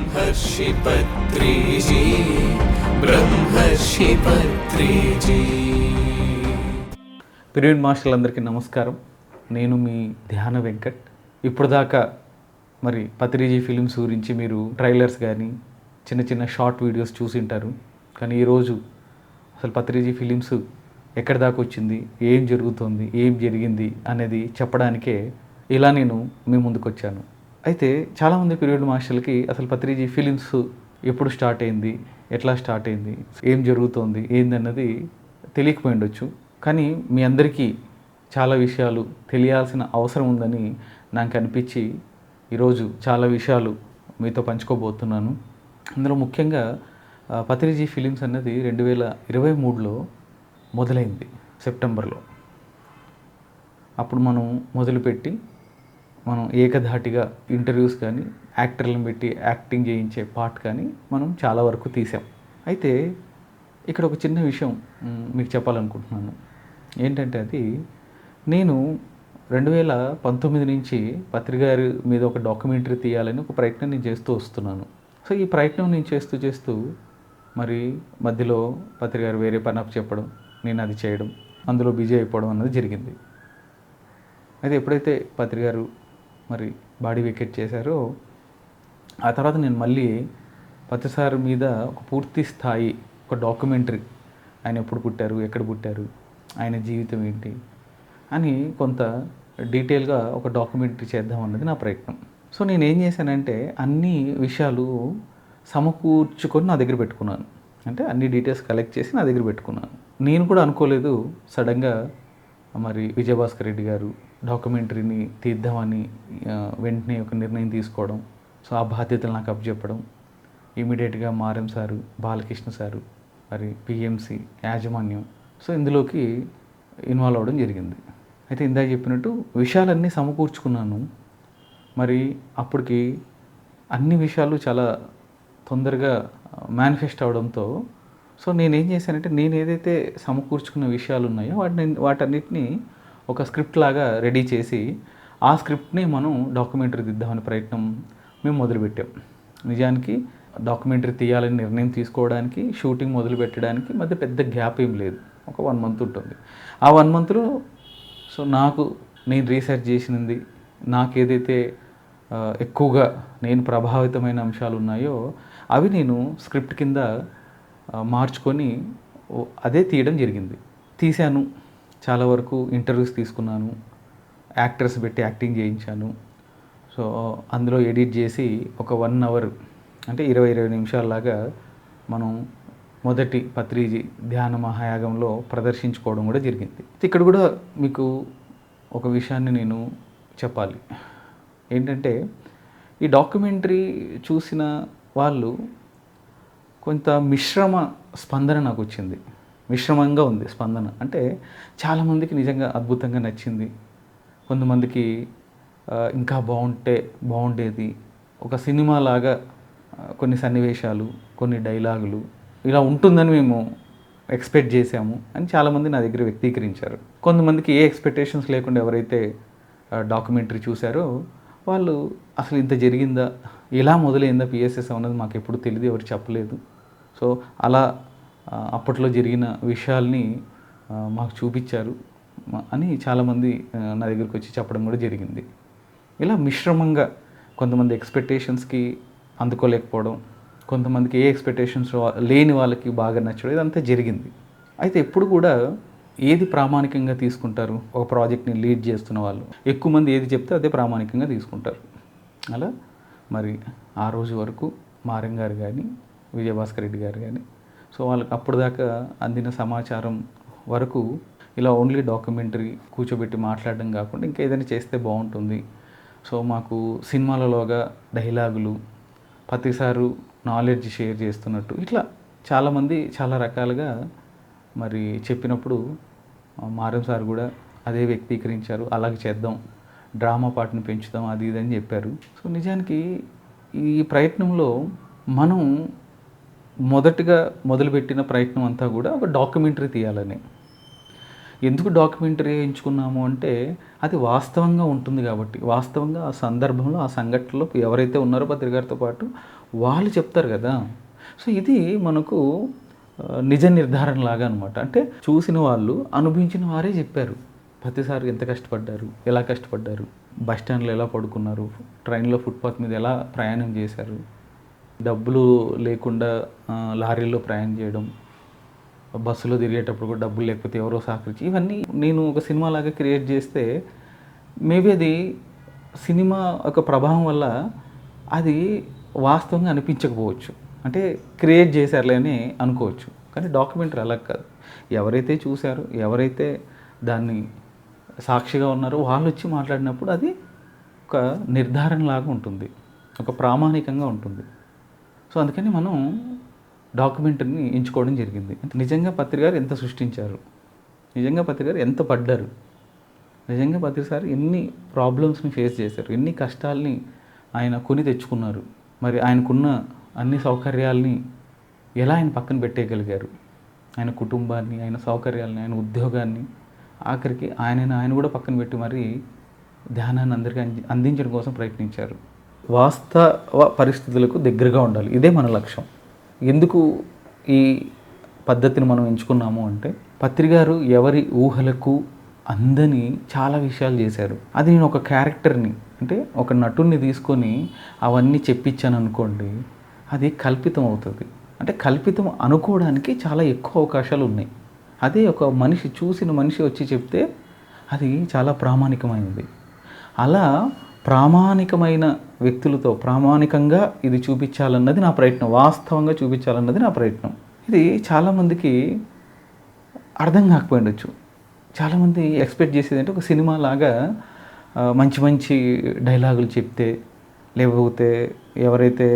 బ్రహ్మర్షి పత్రిజీ బ్రహ్మర్షి పత్రిజీ. పిరమిడ్ మాస్టర్లందరికీ నమస్కారం. నేను మీ ధ్యాన వెంకట్. ఇప్పుడు దాకా మరి పత్రిజీ ఫిలిమ్స్ గురించి మీరు ట్రైలర్స్ కానీ చిన్న చిన్న షార్ట్ వీడియోస్ చూసింటారు. కానీ ఈరోజు అసలు పత్రిజీ ఫిలిమ్స్ ఎక్కడి దాకా వచ్చింది, ఏం జరుగుతుంది, ఏం జరిగింది అనేది చెప్పడానికే ఇలా నేను మీ ముందుకు వచ్చాను. అయితే చాలామంది పిరమిడ్ మాస్టర్లకి అసలు పత్రిజీ ఫిలిమ్స్ ఎప్పుడు స్టార్ట్ అయింది, ఎట్లా స్టార్ట్ అయింది, ఏం జరుగుతోంది, ఏందన్నది తెలియకపోయి ఉండొచ్చు. కానీ మీ అందరికీ చాలా విషయాలు తెలియాల్సిన అవసరం ఉందని నాకు అనిపించి ఈరోజు చాలా విషయాలు మీతో పంచుకోబోతున్నాను. అందులో ముఖ్యంగా పత్రిజీ ఫిలిమ్స్ అన్నది 2023లో మొదలైంది, సెప్టెంబర్లో. అప్పుడు మనం మొదలుపెట్టి మనం ఏకధాటిగా ఇంటర్వ్యూస్ కానీ యాక్టర్లను పెట్టి యాక్టింగ్ చేయించే పార్ట్ కానీ మనం చాలా వరకు తీసాం. అయితే ఇక్కడ ఒక చిన్న విషయం మీకు చెప్పాలనుకుంటున్నాను. ఏంటంటే అది నేను 2019 నుంచి పత్రిగారి మీద ఒక డాక్యుమెంటరీ తీయాలని ఒక ప్రయత్నం నేను చేస్తూ వస్తున్నాను. సో ఈ ప్రయత్నం నేను చేస్తూ మరి మధ్యలో పత్రిగారు వేరే పని అప్పు చెప్పడం, నేను అది చేయడం, అందులో బిజీ అయిపోవడం అన్నది జరిగింది. అయితే ఎప్పుడైతే పత్రిగారు మరి బాడీ వెకేట్ చేశారో ఆ తర్వాత నేను మళ్ళీ పత్రిసార్ మీద ఒక పూర్తి స్థాయి ఒక డాక్యుమెంటరీ, ఆయన ఎప్పుడు పుట్టారు, ఎక్కడ పుట్టారు, ఆయన జీవితం ఏంటి అని కొంత డీటెయిల్గా ఒక డాక్యుమెంటరీ చేద్దాం అన్నది నా ప్రయత్నం. సో నేను ఏం చేశానంటే అన్ని విషయాలు సమకూర్చుకొని నా దగ్గర పెట్టుకున్నాను. అంటే అన్ని డీటెయిల్స్ కలెక్ట్ చేసి నా దగ్గర పెట్టుకున్నాను. నేను కూడా అనుకోలేదు సడన్గా మరి విజయభాస్కర్ రెడ్డి గారు డాక్యుమెంటరీని తీద్దామని వెంటనే ఒక నిర్ణయం తీసుకోవడం. సో ఆ బాధ్యతలు నాకు అప్పచెప్పడం. ఇమీడియట్గా మారం సారు, బాలకృష్ణ సారు, మరి పిఎంసి యాజమాన్యం సో ఇందులోకి ఇన్వాల్వ్ అవ్వడం జరిగింది. అయితే ఇందాక చెప్పినట్టు విషయాలన్నీ సమకూర్చుకున్నాను. మరి అప్పటికి అన్ని విషయాలు చాలా తొందరగా మేనిఫెస్ట్ అవడంతో సో నేనేం చేశానంటే నేను ఏదైతే సమకూర్చుకున్న విషయాలు ఉన్నాయో వాటన్నిటిని ఒక స్క్రిప్ట్ లాగా రెడీ చేసి ఆ స్క్రిప్ట్ని మనం డాక్యుమెంటరీ తీద్దామనే ప్రయత్నం మేము మొదలుపెట్టాం. నిజానికి డాక్యుమెంటరీ తీయాలని నిర్ణయం తీసుకోవడానికి, షూటింగ్ మొదలు పెట్టడానికి మధ్య పెద్ద గ్యాప్ ఏం లేదు, ఒక 1 మంత్ ఉంటుంది. ఆ 1 మంత్లో సో నేను రీసెర్చ్ చేసినది, నాకు ఏదైతే ఎక్కువగా నేను ప్రభావితమైన అంశాలు ఉన్నాయో అవి నేను స్క్రిప్ట్ కింద మార్చుకొని అదే తీయడం జరిగింది. తీశాను, చాలా వరకు ఇంటర్వ్యూస్ తీసుకున్నాను, యాక్టర్స్ పెట్టి యాక్టింగ్ చేయించాను. సో అందులో ఎడిట్ చేసి ఒక 1 అవర్ అంటే 20 నిమిషాలలాగా మనం మొదటి పత్రిజీ ధ్యాన మహాయాగంలో ప్రదర్శించుకోవడం కూడా జరిగింది. ఇక్కడ కూడా మీకు ఒక విషయాన్ని నేను చెప్పాలి. ఏంటంటే ఈ డాక్యుమెంటరీ చూసిన వాళ్ళు కొంత మిశ్రమ స్పందన నాకు వచ్చింది. మిశ్రమంగా ఉంది స్పందన. అంటే చాలామందికి నిజంగా అద్భుతంగా నచ్చింది, కొంతమందికి ఇంకా బాగుండేది, ఒక సినిమాలాగా కొన్ని సన్నివేశాలు, కొన్ని డైలాగులు ఇలా ఉంటుందని మేము ఎక్స్పెక్ట్ చేసాము అని చాలామంది నా దగ్గర వ్యక్తీకరించారు. కొంతమందికి ఏ ఎక్స్పెక్టేషన్స్ లేకుండా ఎవరైతే డాక్యుమెంటరీ చూశారో వాళ్ళు అసలు ఇంత జరిగిందా, ఇలా మొదలైందా పిఎస్ఎస్ అన్నది మాకు ఎప్పుడు తెలియదు, ఎవరు చెప్పలేదు. సో అలా అప్పట్లో జరిగిన విషయాల్ని మాకు చూపించారు అని చాలామంది నా దగ్గరికి వచ్చి చెప్పడం కూడా జరిగింది. ఇలా మిశ్రమంగా కొంతమంది ఎక్స్పెక్టేషన్స్కి అందుకోలేకపోవడం, కొంతమందికి ఏ ఎక్స్పెక్టేషన్స్ లేని వాళ్ళకి బాగా నచ్చడం, ఇదంతా జరిగింది. అయితే ఎప్పుడు కూడా ఏది ప్రామాణికంగా తీసుకుంటారు, ఒక ప్రాజెక్ట్ని లీడ్ చేస్తున్న వాళ్ళు ఎక్కువ మంది ఏది చెప్తే అదే ప్రామాణికంగా తీసుకుంటారు. అలా మరి ఆ రోజు వరకు మారం గారు కానీ విజయభాస్కర్ రెడ్డి గారు కానీ సో వాళ్ళకి అప్పుడు దాకా అందిన సమాచారం వరకు ఇలా ఓన్లీ డాక్యుమెంటరీ కూర్చోబెట్టి మాట్లాడడం కాకుండా ఇంకా ఏదైనా చేస్తే బాగుంటుంది. సో మాకు సినిమాలలోగా డైలాగులు, ప్రతిసారి నాలెడ్జ్ షేర్ చేస్తున్నట్టు ఇట్లా చాలామంది చాలా రకాలుగా మరి చెప్పినప్పుడు మారం సార్ కూడా అదే వ్యక్తీకరించారు. అలాగే చేద్దాం, డ్రామా పార్ట్ని పెంచుదాం, అది ఇది అని చెప్పారు. సో నిజానికి ఈ ప్రయత్నంలో మనం మొదటిగా మొదలుపెట్టిన ప్రయత్నం అంతా కూడా ఒక డాక్యుమెంటరీ తీయాలని. ఎందుకు డాక్యుమెంటరీ ఎంచుకున్నాము అంటే అది వాస్తవంగా ఉంటుంది కాబట్టి, వాస్తవంగా ఆ సందర్భంలో ఆ సంఘటనలో ఎవరైతే ఉన్నారో పత్రికారితో పాటు వాళ్ళు చెప్తారు కదా. సో ఇది మనకు నిజ నిర్ధారణ లాగా అనమాట. అంటే చూసిన వాళ్ళు అనుభవించిన వారే చెప్పారు ప్రతిసారి ఎంత కష్టపడ్డారు, ఎలా కష్టపడ్డారు, బస్ స్టాండ్లో ఎలా పడుకున్నారు, ట్రైన్లో ఫుట్పాత్ మీద ఎలా ప్రయాణం చేశారు, డబ్బులు లేకుండా లారీల్లో ప్రయాణం చేయడం, బస్సులో తిరిగేటప్పుడు కూడా డబ్బులు లేకపోతే ఎవరో సహకరించి, ఇవన్నీ నేను ఒక సినిమా లాగా క్రియేట్ చేస్తే మేబీ అది సినిమా ఒక ప్రభావం వల్ల అది వాస్తవంగా అనిపించకపోవచ్చు, అంటే క్రియేట్ చేశారులే అని అనుకోవచ్చు. కానీ డాక్యుమెంటరీ అలా కాదు. ఎవరైతే చూశారో, ఎవరైతే దాన్ని సాక్షిగా ఉన్నారో వాళ్ళు వచ్చి మాట్లాడినప్పుడు అది ఒక నిర్ధారణ లాగా ఉంటుంది, ఒక ప్రామాణికంగా ఉంటుంది. సో అందుకని మనం డాక్యుమెంటరీని ఎంచుకోవడం జరిగింది. నిజంగా పత్రికారు ఎంత సృష్టించారు, నిజంగా పత్రికారు ఎంత పడ్డారు, నిజంగా పత్రికారు ఎన్ని ప్రాబ్లమ్స్ని ఫేస్ చేశారు, ఎన్ని కష్టాలని ఆయన కొని తెచ్చుకున్నారు, మరి ఆయనకున్న అన్ని సౌకర్యాల్ని ఎలా ఆయన పక్కన పెట్టేయగలిగారు, ఆయన కుటుంబాన్ని, ఆయన సౌకర్యాలని, ఆయన ఉద్యోగాన్ని, ఆఖరికి ఆయన కూడా పక్కన పెట్టి మరి ధ్యానాన్ని అందరికీ అందించడం కోసం ప్రయత్నించారు. వాస్తవ పరిస్థితులకు దగ్గరగా ఉండాలి, ఇదే మన లక్ష్యం. ఎందుకు ఈ పద్ధతిని మనం ఎంచుకున్నాము అంటే పత్రికారు ఎవరి ఊహలకు అందని చాలా విషయాలు చేశారు. అది నేను ఒక క్యారెక్టర్ని, అంటే ఒక నటుడిని తీసుకొని అవన్నీ చెప్పించాను అనుకోండి, అది కల్పితం అవుతుంది. అంటే కల్పితం అనుకోవడానికి చాలా ఎక్కువ అవకాశాలు ఉన్నాయి. అదే ఒక మనిషి, చూసిన మనిషి వచ్చి చెప్తే అది చాలా ప్రామాణికమైనది. అలా ప్రామాణికమైన వ్యక్తులతో ప్రామాణికంగా ఇది చూపించాలన్నది నా ప్రయత్నం, వాస్తవంగా చూపించాలన్నది నా ప్రయత్నం. ఇది చాలామందికి అర్థం కాకపోయిండొచ్చు. చాలామంది ఎక్స్పెక్ట్ చేసేది అంటే ఒక సినిమా లాగా మంచి మంచి డైలాగులు చెప్తే, లేకపోతే ఎవరైతే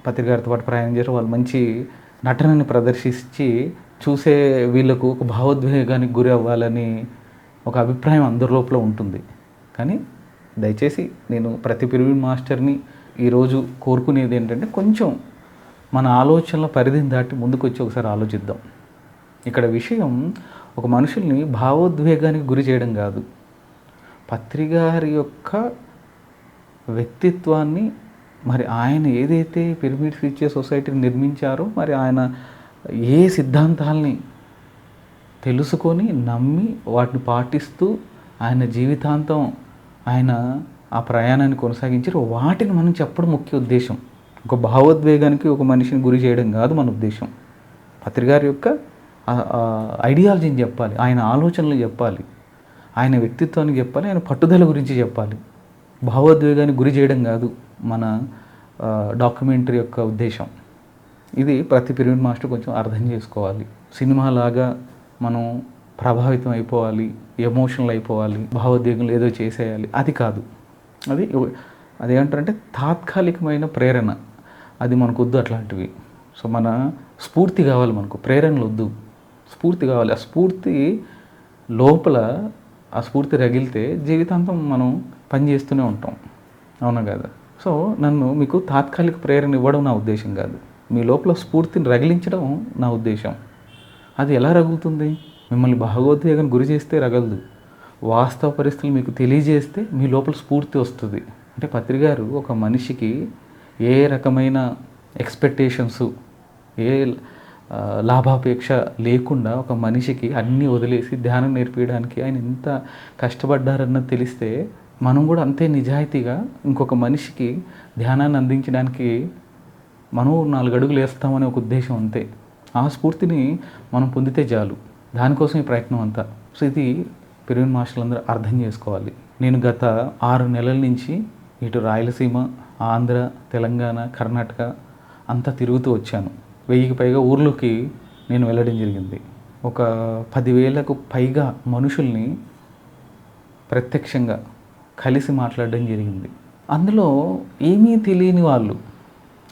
పత్రికారితో పాటు ప్రయాణం చేశారో వాళ్ళు మంచి నటనని ప్రదర్శించి చూసే వీళ్ళకు ఒక భావోద్వేగానికి గురి అవ్వాలని ఒక అభిప్రాయం అందరి లోపల ఉంటుంది. కానీ దయచేసి నేను ప్రతి పిరమిడ్ మాస్టర్ని ఈరోజు కోరుకునేది ఏంటంటే కొంచెం మన ఆలోచనల పరిధిని దాటి ముందుకు వచ్చి ఒకసారి ఆలోచిద్దాం. ఇక్కడ విషయం ఒక మనుషుల్ని భావోద్వేగానికి గురి చేయడం కాదు, పత్రికారి యొక్క వ్యక్తిత్వాన్ని, మరి ఆయన ఏదైతే పిరమిడ్స్ ఇచ్చే సొసైటీని నిర్మించారో, మరి ఆయన ఏ సిద్ధాంతాల్ని తెలుసుకొని నమ్మి వాటిని పాటిస్తూ ఆయన జీవితాంతం ఆయన ఆ ప్రయాణాన్ని కొనసాగించారు, వాటిని మనం చెప్పడం ముఖ్య ఉద్దేశం. ఒక భావోద్వేగానికి ఒక మనిషిని గురి చేయడం కాదు మన ఉద్దేశం. పత్రికారి యొక్క ఐడియాలజీని చెప్పాలి, ఆయన ఆలోచనలు చెప్పాలి, ఆయన వ్యక్తిత్వాన్ని చెప్పాలి, ఆయన పట్టుదల గురించి చెప్పాలి. భావోద్వేగానికి గురి చేయడం కాదు మన డాక్యుమెంటరీ యొక్క ఉద్దేశం. ఇది ప్రతి పిరమిడ్ మాస్టర్ కొంచెం అర్థం చేసుకోవాలి. సినిమాలాగా మనం ప్రభావితం అయిపోవాలి, ఎమోషనల్ అయిపోవాలి, భావోద్వేగంలో ఏదో చేసేయాలి, అది కాదు. అదేంటారంటే తాత్కాలికమైన ప్రేరణ, అది మనకు వద్దు అట్లాంటివి. సో మన స్ఫూర్తి కావాలి, మనకు ప్రేరణలు వద్దు, స్ఫూర్తి కావాలి. ఆ స్ఫూర్తి లోపల ఆ స్ఫూర్తి రగిలితే జీవితాంతం మనం పని చేస్తూనే ఉంటాం, అవునా కదా? సో నన్ను మీకు తాత్కాలిక ప్రేరణ ఇవ్వడం నా ఉద్దేశం కాదు, మీ లోపల స్ఫూర్తిని రగిలించడం నా ఉద్దేశం. అది ఎలా రగులుతుంది? మిమ్మల్ని భావోద్వేగానికి గురి చేస్తే రగలదు, వాస్తవ పరిస్థితులు మీకు తెలియజేస్తే మీ లోపల స్ఫూర్తి వస్తుంది. అంటే పత్రికారు ఒక మనిషికి ఏ రకమైన ఎక్స్పెక్టేషన్స్, ఏ లాభాపేక్ష లేకుండా ఒక మనిషికి అన్నీ వదిలేసి ధ్యానం నేర్పించడానికి ఆయన ఎంత కష్టపడ్డారన్నది తెలిస్తే మనం కూడా అంతే నిజాయితీగా ఇంకొక మనిషికి ధ్యానాన్ని అందించడానికి మనం 4 అడుగులు వేస్తామనే ఒక ఉద్దేశం అంతే. ఆ స్ఫూర్తిని మనం పొందితే చాలు, దానికోసం ఈ ప్రయత్నం అంతా. సో ఇది పిరమిడ్ మాస్టర్లందరూ అర్థం చేసుకోవాలి. నేను గత 6 నెలల నుంచి ఇటు రాయలసీమ, ఆంధ్ర, తెలంగాణ, కర్ణాటక అంతా తిరుగుతూ వచ్చాను. 1000కి పైగా ఊర్లోకి నేను వెళ్ళడం జరిగింది. ఒక 10,000కు పైగా మనుషుల్ని ప్రత్యక్షంగా కలిసి మాట్లాడడం జరిగింది. అందులో ఏమీ తెలియని వాళ్ళు,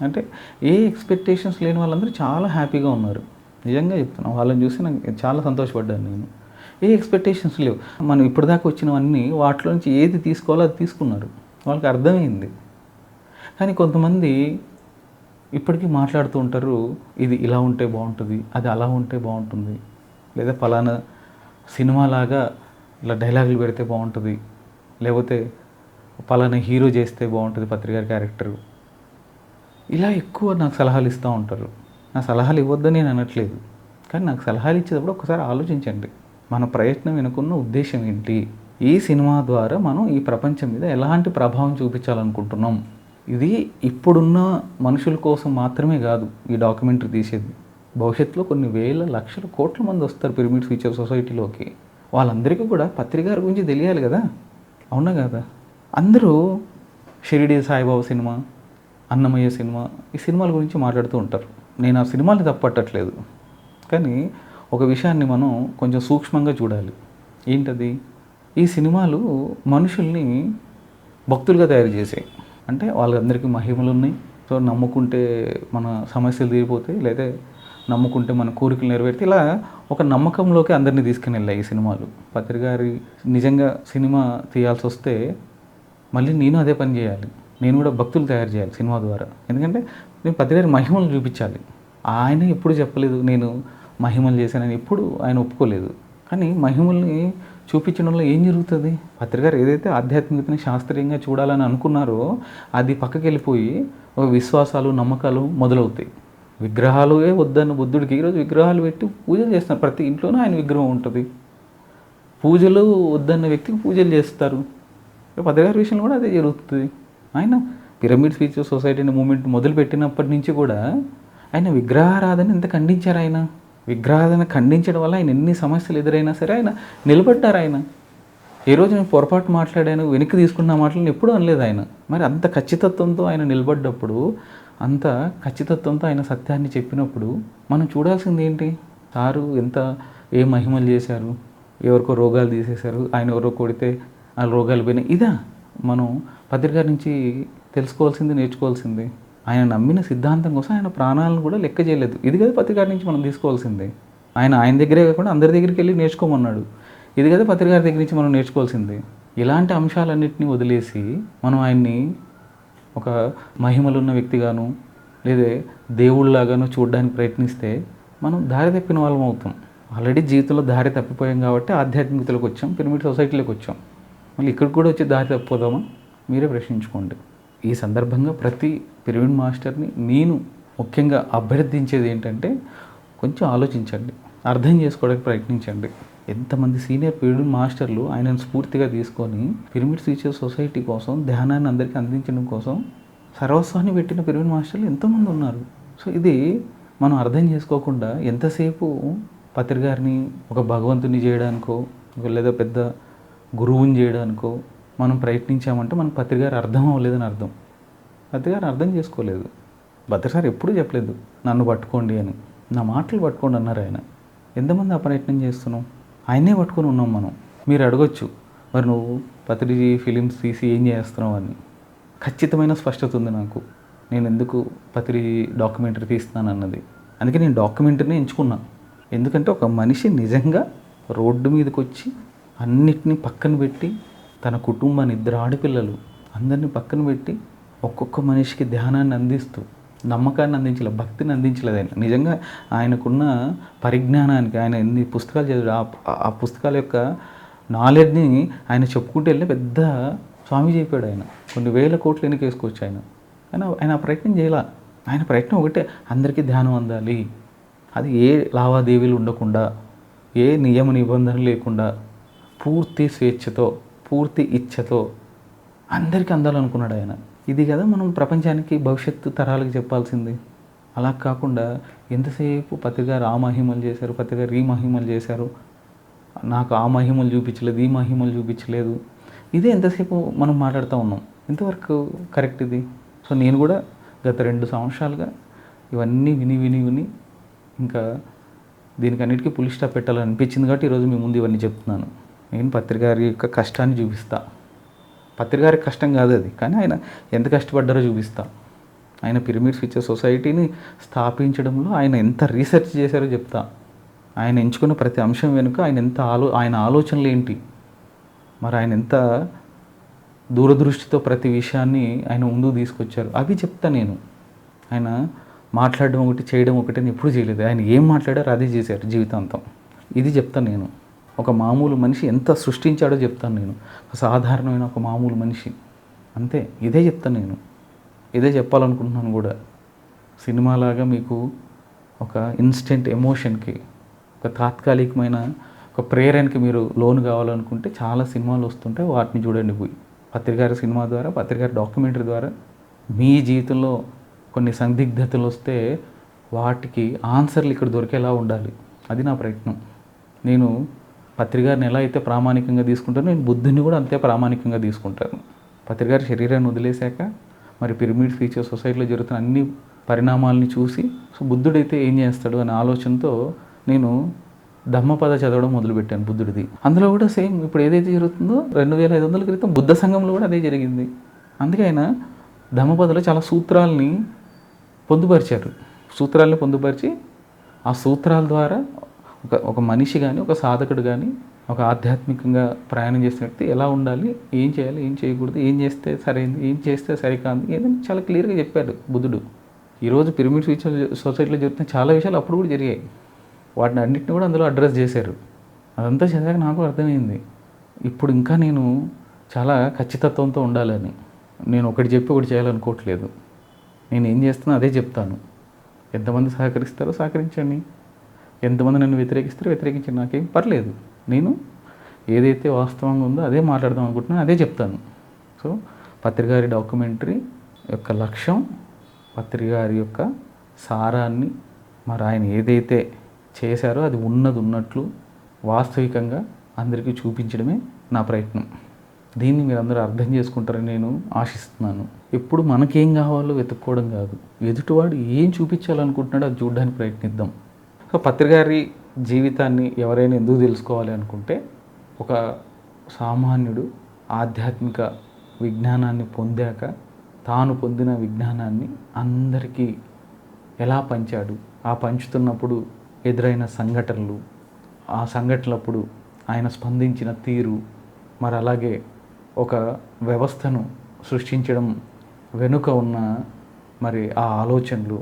అంటే ఏ ఎక్స్పెక్టేషన్స్ లేని వాళ్ళందరూ చాలా హ్యాపీగా ఉన్నారు. నిజంగా చెప్తున్నాను, వాళ్ళని చూసి నాకు చాలా సంతోషపడ్డాను. నేను ఏ ఎక్స్పెక్టేషన్స్ లేవు. మనం ఇప్పటిదాకా వచ్చినవన్నీ వాటిలో నుంచి ఏది తీసుకోవాలో అది తీసుకున్నారు, వాళ్ళకి అర్థమైంది. కానీ కొంతమంది ఇప్పటికీ మాట్లాడుతూ ఉంటారు, ఇది ఇలా ఉంటే బాగుంటుంది, అది అలా ఉంటే బాగుంటుంది, లేదా ఫలానా సినిమాలాగా ఇలా డైలాగులు పెడితే బాగుంటుంది, లేకపోతే పలానా హీరో చేస్తే బాగుంటుంది పత్రికారి క్యారెక్టరు, ఇలా ఎక్కువ నాకు సలహాలు ఇస్తూ ఉంటారు. నా సలహాలు ఇవ్వద్దని నేను అనట్లేదు, కానీ నాకు సలహాలు ఇచ్చేటప్పుడు ఒకసారి ఆలోచించండి, మన ప్రయత్నం వెనుకున్న ఉద్దేశం ఏంటి, ఈ సినిమా ద్వారా మనం ఈ ప్రపంచం మీద ఎలాంటి ప్రభావం చూపించాలనుకుంటున్నాం. ఇది ఇప్పుడున్న మనుషుల కోసం మాత్రమే కాదు ఈ డాక్యుమెంటరీ తీసేది. భవిష్యత్తులో కొన్ని వేల లక్షల కోట్ల మంది వస్తారు పిరమిడ్ ఫ్యూచర్ సొసైటీలోకి. వాళ్ళందరికీ కూడా పత్రికారి గురించి తెలియాలి కదా, అవునా కదా? అందరూ షిరిడి సాయిబాబా సినిమా, అన్నమయ్య సినిమా, ఈ సినిమాల గురించి మాట్లాడుతూ ఉంటారు. నేను ఆ సినిమాని తప్పట్టట్లేదు, కానీ ఒక విషయాన్ని మనం కొంచెం సూక్ష్మంగా చూడాలి. ఏంటది? ఈ సినిమాలు మనుషుల్ని భక్తులుగా తయారు చేసాయి. అంటే వాళ్ళందరికీ మహిమలు ఉన్నాయి, సో నమ్ముకుంటే మన సమస్యలు తీరిపోతాయి, లేదా నమ్ముకుంటే మన కోరికలు నెరవేరితే, ఇలా ఒక నమ్మకంలోకి అందరినీ తీసుకుని వెళ్ళాయి ఈ సినిమాలు. పత్రికారి నిజంగా సినిమా తీయాల్సి వస్తే మళ్ళీ నేను అదే పని చేయాలి, నేను కూడా భక్తులు తయారు చేయాలి సినిమా ద్వారా. ఎందుకంటే నేను పత్రికారి మహిమలు చూపించాలి. ఆయన ఎప్పుడు చెప్పలేదు నేను మహిమలు చేశానని, ఎప్పుడు ఆయన ఒప్పుకోలేదు. కానీ మహిమల్ని చూపించడంలో ఏం జరుగుతుంది? పత్రికారు ఏదైతే ఆధ్యాత్మికతని శాస్త్రీయంగా చూడాలని అనుకున్నారో అది పక్కకి వెళ్ళిపోయి ఒక విశ్వాసాలు, నమ్మకాలు మొదలవుతాయి. విగ్రహాలే వద్దన్న బుద్ధుడికి ఈరోజు విగ్రహాలు పెట్టి పూజలు చేస్తున్నారు. ప్రతి ఇంట్లోనే ఆయన విగ్రహం ఉంటుంది. పూజలు వద్దన్న వ్యక్తికి పూజలు చేస్తారు. పత్రికారి విషయంలో కూడా అదే జరుగుతుంది. ఆయన పిరమిడ్ ఫ్యూచర్ సొసైటీ అనే మూమెంట్ మొదలుపెట్టినప్పటి నుంచి కూడా ఆయన విగ్రహారాధన ఎంత ఖండించారు. ఆయన విగ్రహారాధన ఖండించడం వల్ల ఆయన ఎన్ని సమస్యలు ఎదురైనా సరే ఆయన నిలబడ్డారు. ఆయన ఏ రోజు నేను పొరపాటు మాట్లాడాను, వెనక్కి తీసుకున్న మాటలను ఎప్పుడూ అనలేదు ఆయన. మరి అంత ఖచ్చితత్వంతో ఆయన నిలబడ్డప్పుడు, అంత ఖచ్చితత్వంతో ఆయన సత్యాన్ని చెప్పినప్పుడు మనం చూడాల్సింది ఏంటి? సారు ఎంత ఏ మహిమలు చేశారు, ఎవరికో రోగాలు తీసేశారు, ఆయన ఎవరో కొడితే ఆ రోగాలు పోయినాయి. ఇదా మనం పత్రికారి నుంచి తెలుసుకోవాల్సింది, నేర్చుకోవాల్సింది? ఆయన నమ్మిన సిద్ధాంతం కోసం ఆయన ప్రాణాలను కూడా లెక్క చేయలేదు. ఇది కదా పత్రికారి నుంచి మనం తీసుకోవాల్సిందే. ఆయన దగ్గరే కాకుండా అందరి దగ్గరికి వెళ్ళి నేర్చుకోమన్నాడు. ఇది కదా పత్రికారి దగ్గర నుంచి మనం నేర్చుకోవాల్సిందే. ఇలాంటి అంశాలన్నింటినీ వదిలేసి మనం ఆయన్ని ఒక మహిమలున్న వ్యక్తిగాను లేదా దేవుళ్ళలాగాను చూడడానికి ప్రయత్నిస్తే మనం దారి తప్పిన వాళ్ళం అవుతాం. ఆల్రెడీ జీవితంలో దారి తప్పిపోయాం కాబట్టి ఆధ్యాత్మికతలోకి వచ్చాం, పిరమిడ్ సొసైటీలోకి వచ్చాం. మళ్ళీ ఇక్కడికి కూడా వచ్చి దారి తప్పిపోదామా? మీరే ప్రశ్నించుకోండి. ఈ సందర్భంగా ప్రతి పిరమిడ్ మాస్టర్ని నేను ముఖ్యంగా అభ్యర్థించేది ఏంటంటే కొంచెం ఆలోచించండి, అర్థం చేసుకోవడానికి ప్రయత్నించండి. ఎంతమంది సీనియర్ పిరమిడ్ మాస్టర్లు ఆయనను స్ఫూర్తిగా తీసుకొని పిరమిడ్ ఫ్యూచర్ సొసైటీ కోసం, ధ్యానాన్ని అందరికీ అందించడం కోసం సర్వస్వాన్ని పెట్టిన పిరమిడ్ మాస్టర్లు ఎంతోమంది ఉన్నారు. సో ఇది మనం అర్థం చేసుకోకుండా ఎంతసేపు పత్రికారిని ఒక భగవంతుని చేయడానికో లేదా పెద్ద గురువుని చేయడానికో మనం ప్రయత్నించామంటే మనకు పత్రికారి అర్థం అవ్వలేదని అర్థం. పత్రికారి అర్థం చేసుకోలేదు. పత్రికారి ఎప్పుడూ చెప్పలేదు నన్ను పట్టుకోండి అని. నా మాటలు పట్టుకోండి అన్నారు ఆయన. ఎంతమంది ఆ ప్రయత్నం చేస్తున్నాం? ఆయనే పట్టుకొని ఉన్నాం మనం. మీరు అడగొచ్చు, మరి నువ్వు పత్రిజీ ఫిలిమ్స్ తీసి ఏం చేస్తున్నావు అని. ఖచ్చితమైన స్పష్టత ఉంది నాకు, నేను ఎందుకు పత్రిజీ డాక్యుమెంటరీ తీస్తున్నాను అన్నది. అందుకే నేను డాక్యుమెంటరీని ఎంచుకున్నాను. ఎందుకంటే ఒక మనిషి నిజంగా రోడ్డు మీదకి వచ్చి అన్నిటినీ పక్కన పెట్టి తన కుటుంబాన్ని, 2 ఆడపిల్లలు అందరినీ పక్కన పెట్టి ఒక్కొక్క మనిషికి ధ్యానాన్ని అందిస్తూ నమ్మకాన్ని అందించలేదు, భక్తిని అందించలేదు. ఆయన నిజంగా ఆయనకున్న పరిజ్ఞానానికి, ఆయన ఎన్ని పుస్తకాలు చదివాడు, ఆ పుస్తకాల యొక్క నాలెడ్జ్ని ఆయన చెప్పుకుంటూ వెళ్ళి పెద్ద స్వామీజీ అయిపోయాడు. ఆయన కొన్ని వేల కోట్లు వెనకేసుకోవచ్చు ఆయన. కానీ ఆయన ఆ ప్రయత్నం చేయాల. ఆయన ప్రయత్నం ఒకటే, అందరికీ ధ్యానం అందాలి, అది ఏ లావాదేవీలు ఉండకుండా, ఏ నియమ నిబంధనలు లేకుండా, పూర్తి స్వేచ్ఛతో, పూర్తి ఇచ్ఛతో అందరికీ అందాలనుకున్నాడు ఆయన. ఇది కదా మనం ప్రపంచానికి, భవిష్యత్తు తరాలకు చెప్పాల్సింది. అలా కాకుండా ఎంతసేపు పత్రికారు ఆ మహిమలు చేశారు, పత్రికారు ఈ మహిమలు చేశారు, నాకు ఆ మహిమలు చూపించలేదు, ఈ మహిమలు చూపించలేదు, ఇదే ఎంతసేపు మనం మాట్లాడుతూ ఉన్నాం. ఎంతవరకు కరెక్ట్ ఇది? సో నేను కూడా గత 2 సంవత్సరాలుగా ఇవన్నీ విని ఇంకా దీనికన్నిటికీ పులి స్టాప్ పెట్టాలని అనిపించింది కాబట్టి ఈరోజు మీ ముందు ఇవన్నీ చెప్తున్నాను. నేను పత్రికారి యొక్క కష్టాన్ని చూపిస్తా. పత్రికారి కష్టం కాదు అది, కానీ ఆయన ఎంత కష్టపడ్డారో చూపిస్తా. ఆయన పిరమిడ్ ఫ్యూచర్ సొసైటీని స్థాపించడంలో ఆయన ఎంత రీసెర్చ్ చేశారో చెప్తా. ఆయన ఎంచుకున్న ప్రతి అంశం వెనుక ఆయన ఆలోచనలు ఏంటి, మరి ఆయన ఎంత దూరదృష్టితో ప్రతి విషయాన్ని ఆయన ముందుకు తీసుకొచ్చారు అవి చెప్తా నేను. ఆయన మాట్లాడడం ఒకటి, చేయడం ఒకటి అని ఎప్పుడూ చేయలేదు. ఆయన ఏం మాట్లాడారో అదే చేశారు జీవితాంతం. ఇది చెప్తాను నేను. ఒక మామూలు మనిషి ఎంత సృష్టించాడో చెప్తాను నేను. సాధారణమైన ఒక మామూలు మనిషి అంతే. ఇదే చెప్తాను నేను, ఇదే చెప్పాలనుకుంటున్నాను కూడా. సినిమాలాగా మీకు ఒక ఇన్స్టెంట్ ఎమోషన్కి, ఒక తాత్కాలికమైన ఒక ప్రేరణకి మీరు లోను కావాలనుకుంటే చాలా సినిమాలు వస్తుంటాయి, వాటిని చూడండి పోయి. పత్రికారి సినిమా ద్వారా, పత్రికారి డాక్యుమెంటరీ ద్వారా మీ జీవితంలో కొన్ని సందిగ్ధతలు వస్తే వాటికి ఆన్సర్లు ఇక్కడ దొరికేలా ఉండాలి. అది నా ప్రయత్నం. నేను పత్రికారిని ఎలా అయితే ప్రామాణికంగా తీసుకుంటానో నేను బుద్ధుని కూడా అంతే ప్రామాణికంగా తీసుకుంటాను. పత్రికారి శరీరాన్ని వదిలేశాక మరి పిరమిడ్ ఫ్యూచర్ సొసైటీలో జరుగుతున్న అన్ని పరిణామాలని చూసి సో బుద్ధుడైతే ఏం చేస్తాడు అనే ఆలోచనతో నేను ధమ్మపద చదవడం మొదలుపెట్టాను బుద్ధుడిది. అందులో కూడా సేమ్ ఇప్పుడు ఏదైతే జరుగుతుందో 2500 క్రితం బుద్ధ సంఘంలో కూడా అదే జరిగింది. అందుకే ఆయన ధమ్మపదలో చాలా సూత్రాలని పొందుపరిచారు. సూత్రాలని పొందుపరిచి ఆ సూత్రాల ద్వారా ఒక మనిషి కానీ, ఒక సాధకుడు కానీ, ఒక ఆధ్యాత్మికంగా ప్రయాణం చేసిన వ్యక్తి ఎలా ఉండాలి, ఏం చేయాలి, ఏం చేయకూడదు, ఏం చేస్తే సరైంది, ఏం చేస్తే సరికాదు, ఏదని చాలా క్లియర్గా చెప్పాడు బుద్ధుడు. ఈరోజు పిరమిడ్ ఫ్యూచర్ సొసైటీలో జరుగుతున్న చాలా విషయాలు అప్పుడు కూడా జరిగాయి. వాటిని అన్నింటిని కూడా అందులో అడ్రస్ చేశారు. అదంతా చదివాక నాకు అర్థమైంది. ఇప్పుడు ఇంకా నేను చాలా ఖచ్చితత్వంతో ఉండాలని. నేను ఒకటి చెప్పి ఒకటి చేయాలనుకోవట్లేదు. నేను ఏం చేస్తున్నా అదే చెప్తాను. ఎంతమంది సహకరిస్తారో సహకరించండి, ఎంతమంది నన్ను వ్యతిరేకిస్తారో వ్యతిరేకించండి, నాకేం పర్లేదు. నేను ఏదైతే వాస్తవంగా ఉందో అదే మాట్లాడదాం అనుకుంటున్నాను, అదే చెప్తాను. సో పత్రికారి డాక్యుమెంటరీ యొక్క లక్ష్యం, పత్రికారి యొక్క సారాన్ని మరి ఆయన ఏదైతే చేశారో అది ఉన్నట్లు వాస్తవికంగా అందరికీ చూపించడమే నా ప్రయత్నం. దీన్ని మీరు అందరూ అర్థం చేసుకుంటారని నేను ఆశిస్తున్నాను. ఎప్పుడు మనకేం కావాలో వెతుక్కోవడం కాదు, ఎదుటివాడు ఏం చూపించాలనుకుంటున్నాడో అది చూడడానికి ప్రయత్నిద్దాం. సో పత్రికారి జీవితాన్ని ఎవరైనా ఎందుకు తెలుసుకోవాలి అనుకుంటే, ఒక సామాన్యుడు ఆధ్యాత్మిక విజ్ఞానాన్ని పొందాక తాను పొందిన విజ్ఞానాన్ని అందరికీ ఎలా పంచాడు, ఆ పంచుతున్నప్పుడు ఎదురైన సంఘటనలు, ఆ సంఘటనలప్పుడు ఆయన స్పందించిన తీరు, మరి అలాగే ఒక వ్యవస్థను సృష్టించడం వెనుక ఉన్న మరి ఆ ఆలోచనలు,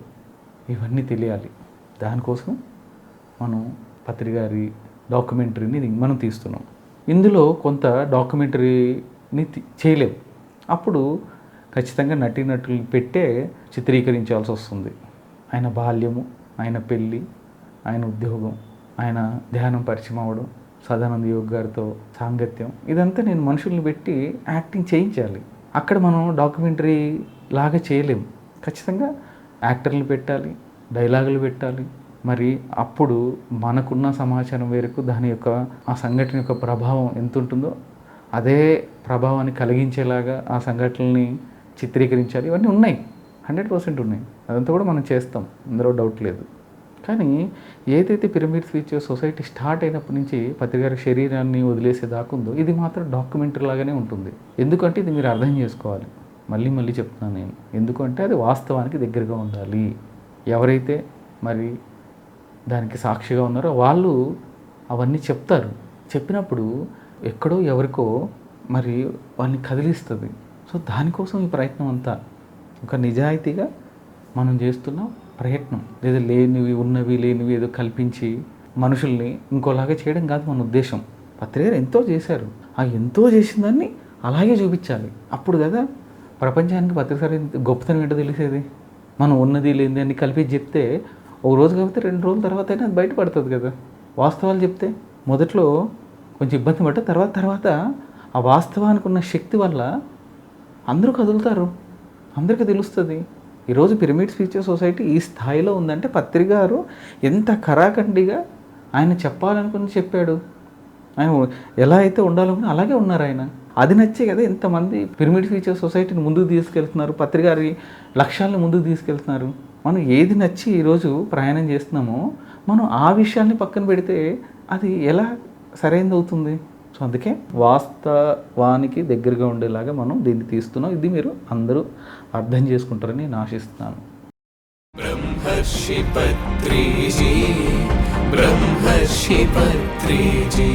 ఇవన్నీ తెలియాలి. దానికోసం మనం పత్రికారి డాక్యుమెంటరీని మనం తీస్తున్నాం. ఇందులో కొంత డాక్యుమెంటరీని చేయలేము, అప్పుడు ఖచ్చితంగా నటీనటులు పెట్టే చిత్రీకరించాల్సి వస్తుంది. ఆయన బాల్యము, ఆయన పెళ్ళి, ఆయన ఉద్యోగం, ఆయన ధ్యానం పరిచయం అవ్వడం, సదానంద యోగ్ గారితో సాంగత్యం, ఇదంతా నేను మనుషుల్ని పెట్టి యాక్టింగ్ చేయించాలి. అక్కడ మనం డాక్యుమెంటరీ లాగా చేయలేము. ఖచ్చితంగా యాక్టర్లు పెట్టాలి, డైలాగులు పెట్టాలి. మరి అప్పుడు మనకున్న సమాచారం వేరకు దాని యొక్క ఆ సంఘటన యొక్క ప్రభావం ఎంత ఉంటుందో అదే ప్రభావాన్ని కలిగించేలాగా ఆ సంఘటనల్ని చిత్రీకరించాలి. ఇవన్నీ ఉన్నాయి, 100% ఉన్నాయి. అదంతా కూడా మనం చేస్తాం, అందులో డౌట్ లేదు. కానీ ఏదైతే పిరమిడ్ ఫ్యూచర్ సొసైటీ స్టార్ట్ అయినప్పటి నుంచి పత్రికారి శరీరాన్ని వదిలేసేదాకా ఉందో ఇది మాత్రం డాక్యుమెంటరీ లాగానే ఉంటుంది. ఎందుకంటే ఇది మీరు అర్థం చేసుకోవాలి. మళ్ళీ చెప్తున్నాను నేను, ఎందుకంటే అది వాస్తవానికి దగ్గరగా ఉండాలి. ఎవరైతే మరి దానికి సాక్షిగా ఉన్నారో వాళ్ళు అవన్నీ చెప్తారు. చెప్పినప్పుడు ఎక్కడో ఎవరికో మరి వాళ్ళని కదిలిస్తుంది. సో దానికోసం ఈ ప్రయత్నం అంతా ఒక నిజాయితీగా మనం చేస్తున్న ప్రయత్నం. లేదా లేనివి ఉన్నవి లేనివి ఏదో కల్పించి మనుషుల్ని ఇంకోలాగా చేయడం కాదు మన ఉద్దేశం. పత్రికారు ఎంతో చేశారు, ఆ ఎంతో చేసిన దాన్ని అలాగే చూపించాలి. అప్పుడు కదా ప్రపంచానికి పత్రికారు గొప్పతనం ఏంటో తెలిసేది. మనం ఉన్నది లేనిది అని కల్పించి చెప్తే ఒక రోజు కాకపోతే 2 రోజుల తర్వాత అయినా అది బయటపడుతుంది కదా. వాస్తవాలు చెప్తే మొదట్లో కొంచెం ఇబ్బంది పడ్డ తర్వాత ఆ వాస్తవానికి ఉన్న శక్తి వల్ల అందరూ కదులుతారు, అందరికీ తెలుస్తుంది. ఈరోజు పిరమిడ్ ఫ్యూచర్ సొసైటీ ఈ స్థాయిలో ఉందంటే పత్రికారు ఎంత కరాఖండిగా ఆయన చెప్పాలనుకుని చెప్పాడు. ఆయన ఎలా అయితే ఉండాలనుకుని అలాగే ఉన్నారు ఆయన. అది నచ్చే కదా ఎంతమంది పిరమిడ్ ఫ్యూచర్ సొసైటీని ముందుకు తీసుకెళ్తున్నారు, పత్రికారి లక్ష్యాలను ముందుకు తీసుకెళ్తున్నారు. మనం ఏది నచ్చి ఈరోజు ప్రయాణం చేస్తున్నామో మనం ఆ విషయాన్ని పక్కన పెడితే అది ఎలా సరైనది అవుతుంది. సో అందుకే వాస్తవానికి దగ్గరగా ఉండేలాగా మనం దీన్ని తీస్తున్నాం. ఇది మీరు అందరూ అర్థం చేసుకుంటారని నేను ఆశిస్తున్నాను. బ్రహ్మర్షి పత్రిజీ, బ్రహ్మర్షి పత్రిజీ.